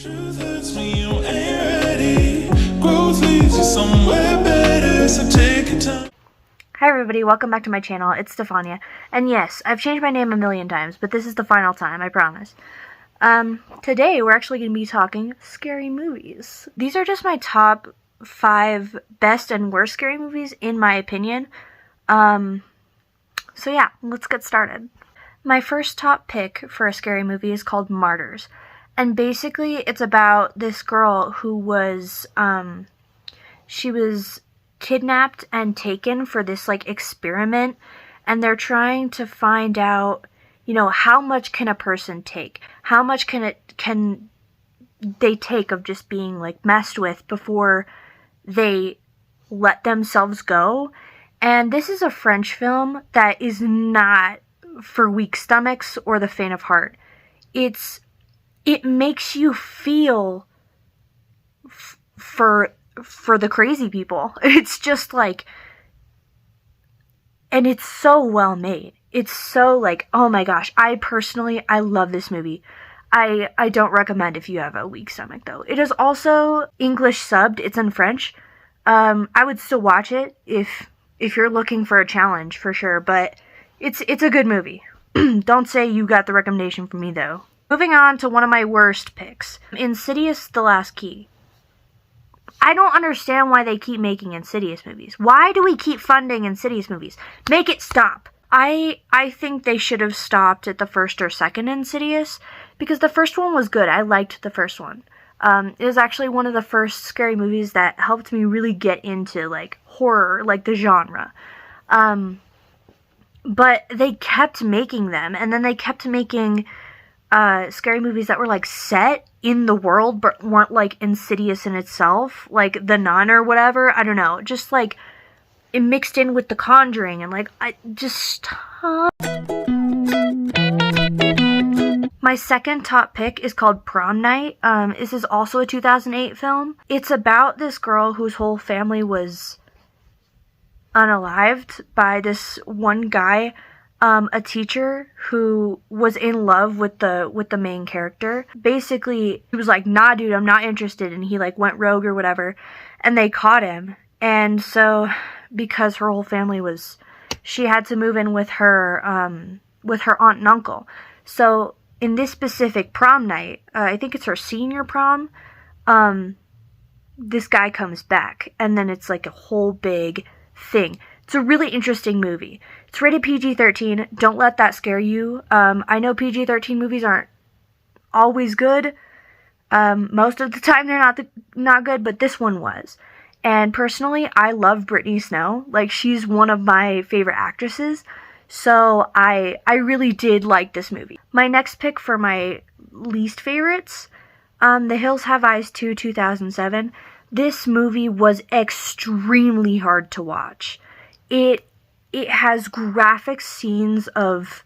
Truth hurts when you ain't ready. Growth leads you somewhere better, so take your time. Hi everybody, welcome back to my channel. It's Stefania. And yes, I've changed my name a million times, but this is the final time, I promise. Today we're actually going to be talking scary movies. These are just my top 5 best and worst scary movies, in my opinion. So yeah, let's get started. My first top pick for a scary movie is called Martyrs. And basically, it's about this girl who was, she was kidnapped and taken for this, experiment, and they're trying to find out, how much can a person take? How much can they take of just being, messed with before they let themselves go? And this is a French film that is not for weak stomachs or the faint of heart. It makes you feel for the crazy people. It's just and it's so well made. It's so oh my gosh, I love this movie. I don't recommend if you have a weak stomach though. It is also English subbed. It's in French. I would still watch it if you're looking for a challenge for sure, but it's a good movie. Don't say you got the recommendation from me though. Moving on to one of my worst picks, Insidious: The Last Key. I don't understand why they keep making Insidious movies. Why do we keep funding Insidious movies? Make it stop. I think they should have stopped at the first or second Insidious, because the first one was good. I liked the first one. It was actually one of the first scary movies that helped me really get into, horror, the genre. But they kept making them, and then they kept making scary movies that were set in the world but weren't Insidious in itself, like The Nun or whatever. I don't know, just it mixed in with The Conjuring, and I just stop. My second top pick is called Prom Night. This is also a 2008 film. It's about this girl whose whole family was unalived by this one guy, a teacher who was in love with the main character. Basically, he was like, nah dude, I'm not interested, and he went rogue or whatever, and they caught him. And so, because her whole family she had to move in with her aunt and uncle. So, in this specific prom night, I think it's her senior prom, this guy comes back, and then it's a whole big thing. It's a really interesting movie. It's rated PG-13. Don't let that scare you. I know PG-13 movies aren't always good. Most of the time they're not good, but this one was. And personally, I love Brittany Snow. She's one of my favorite actresses. So I really did like this movie. My next pick for my least favorites, The Hills Have Eyes 2, 2007. This movie was extremely hard to watch. It has graphic scenes of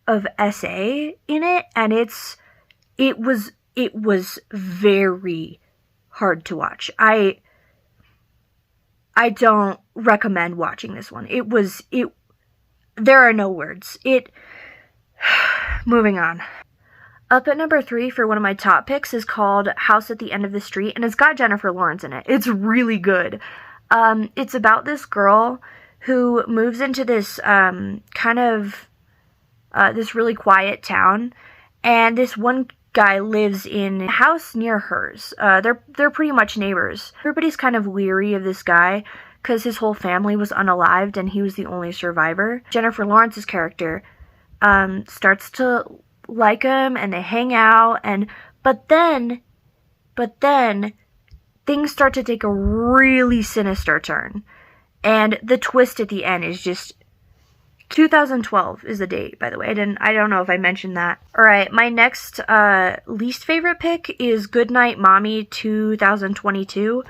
SA in it, and it was very hard to watch. I don't recommend watching this one. There are no words. Moving on. Up at number 3 for one of my top picks is called House at the End of the Street, and it's got Jennifer Lawrence in it. It's really good. It's about this girl who moves into this this really quiet town, and this one guy lives in a house near hers. They're pretty much neighbors. Everybody's kind of weary of this guy because his whole family was unalived and he was the only survivor. Jennifer Lawrence's character starts to like him, and they hang out, but then things start to take a really sinister turn, and the twist at the end is just 2012 is the date, by the way. I don't know if I mentioned that. Alright, my next least favorite pick is Goodnight Mommy 2022.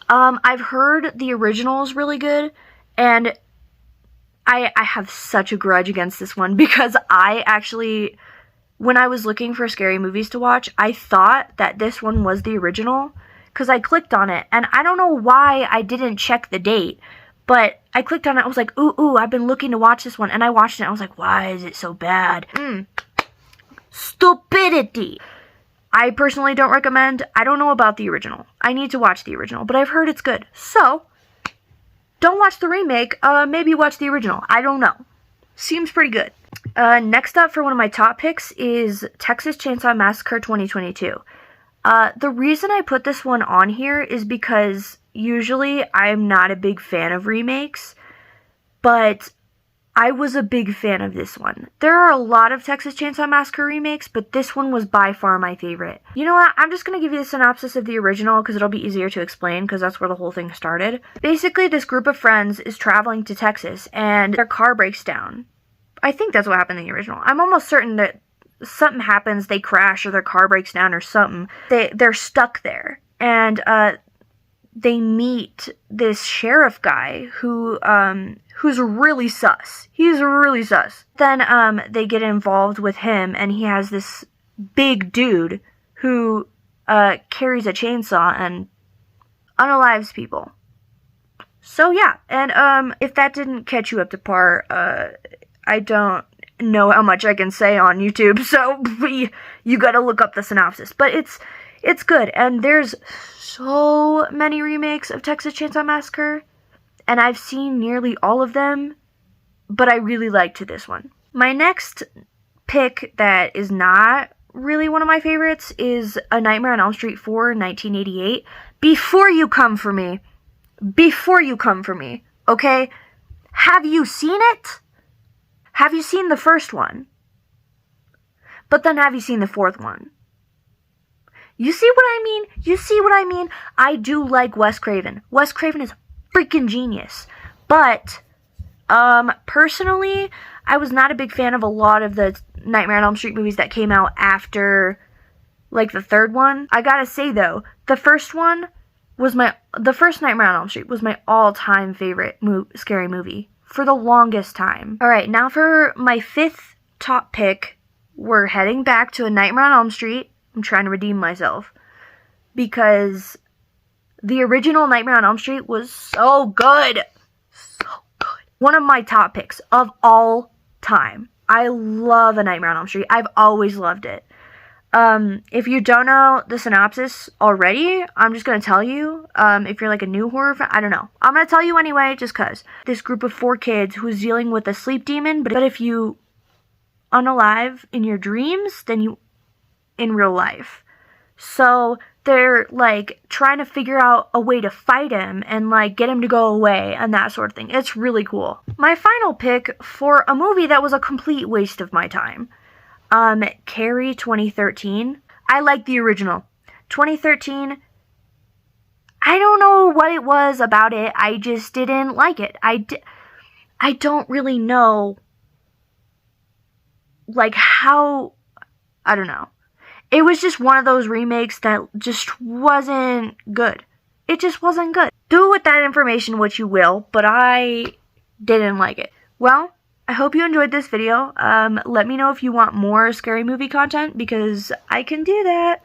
I've heard the original is really good, and I have such a grudge against this one because when I was looking for scary movies to watch, I thought that this one was the original because I clicked on it, and I don't know why I didn't check the date, but I clicked on it. I was like, ooh, I've been looking to watch this one, and I watched it, and I was like, why is it so bad? Stupidity. I personally don't recommend. I don't know about the original. I need to watch the original, but I've heard it's good. So, don't watch the remake. Maybe watch the original. I don't know. Seems pretty good. Next up for one of my top picks is Texas Chainsaw Massacre 2022. The reason I put this one on here is because usually I'm not a big fan of remakes, but I was a big fan of this one. There are a lot of Texas Chainsaw Massacre remakes, but this one was by far my favorite. You know what? I'm just going to give you the synopsis of the original because it'll be easier to explain because that's where the whole thing started. Basically, this group of friends is traveling to Texas and their car breaks down. I think that's what happened in the original. I'm almost certain that something happens, they crash or their car breaks down or something. They're stuck there. And they meet this sheriff guy who's really sus. He's really sus. Then they get involved with him, and he has this big dude who carries a chainsaw and unalives people. So yeah, and if that didn't catch you up to par, I don't know how much I can say on YouTube, so you gotta look up the synopsis. But it's good, and there's so many remakes of Texas Chainsaw Massacre, and I've seen nearly all of them, but I really liked this one. My next pick that is not really one of my favorites is A Nightmare on Elm Street 4, 1988. Before you come for me, okay? Have you seen it? Have you seen the first one? But then have you seen the fourth one? You see what I mean? You see what I mean? I do like Wes Craven. Wes Craven is freaking genius. But, personally, I was not a big fan of a lot of the Nightmare on Elm Street movies that came out after, like, the third one. I gotta say, though, the first Nightmare on Elm Street was my all-time favorite scary movie for the longest time. Alright, now for my fifth top pick, we're heading back to A Nightmare on Elm Street. I'm trying to redeem myself because the original Nightmare on Elm Street was so good. So good. One of my top picks of all time. I love A Nightmare on Elm Street. I've always loved it. If you don't know the synopsis already, I'm just going to tell you. If you're like a new horror fan, I don't know. I'm going to tell you anyway, just because. This group of 4 kids who's dealing with a sleep demon, but if you unalive in your dreams, then you in real life. So they're like trying to figure out a way to fight him and like get him to go away and that sort of thing. It's really cool. My final pick for a movie that was a complete waste of my time. Carrie 2013. I like the original. 2013, I don't know what it was about it. I just didn't like it. I don't really know like how, I don't know. It was just one of those remakes that just wasn't good. It just wasn't good. Do with that information what you will, but I didn't like it. Well, I hope you enjoyed this video. Let me know if you want more scary movie content because I can do that.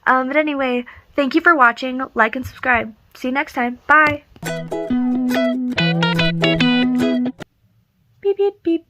But anyway, thank you for watching. Like and subscribe. See you next time. Bye. Beep, beep, beep.